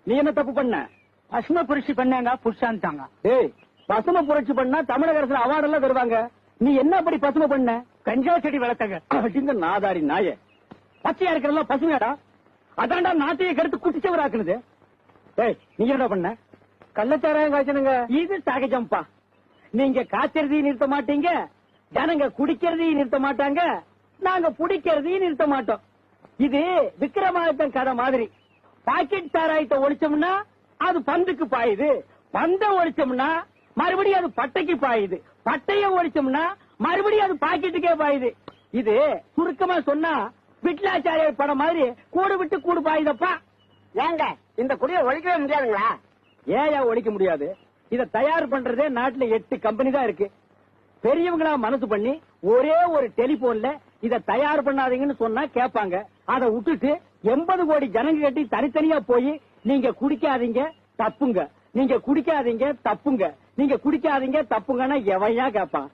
நீ என்ன தப்பு பண்ண? பசுமை புரட்சி பண்ணாங்க புடிச்சான்ட்டாங்க. ஏய், பசுமை புரட்சி பண்ணா தமிழக அரசு அவார்டு எல்லாம் தருவாங்க. நீ என்ன அப்படி பசுமை பண்ண? கஞ்சா செடி வளர்த்தங்க. இந்த நாதாரி நாயே, பச்சையா இருக்கிறதெல்லாம் பசுமையாடா? அதான்டா நாட்டையே கெடுத்து குட்டிச்சவராக்குனது. ஏய், நீ என்ன பண்ண? கள்ளச்சாராயம் காய்ச்சனுங்க. இது சகஜம்பா. நீங்க காய்ச்சறதையும் நிறுத்த மாட்டீங்க, ஜனங்க குடிக்கிறதையும் நிறுத்த மாட்டாங்க, நாங்க புடிக்கிறதையும் நிறுத்த மாட்டோம். இது விக்ரமாதித்தன் கதை மாதிரி. பாக்கெட் சாராயத்தை ஒழிச்சோம்னா அது பந்துக்கு பாயுது, பந்த ஒழிச்சோம்னா மறுபடியும் அது பட்டைக்கு பாயுது, பட்டைய ஒழிச்சோம்னா மறுபடியும் அது பாக்கெட்டுக்கே பாயுது. இது சுருக்கமா சொன்னா விட்லாச்சாரிய படம் மாதிரி கூடு விட்டு கூடு பாயுதப்பா. ஏங்க இந்த குடியை ஒழிக்கவே முடியாதுங்களா? ஏயா ஒழிக்க முடியாது? இத தயார் பண்றதே நாட்டுல 8 கம்பெனி தான் இருக்கு. பெரியவங்களா மனசு பண்ணி ஒரே ஒரு டெலிபோன்ல இத தயார் பண்ணாதீங்கன்னு சொன்னா கேட்பாங்க. அதை விட்டுட்டு 80 கோடி ஜனங்க கட்டி தனித்தனியா போய் நீங்க குடிக்காதீங்க தப்புங்க, நீங்க குடிக்காதீங்க தப்புங்க, நீங்க குடிக்காதீங்க தப்புங்கன்னா எவையா கேட்பான்?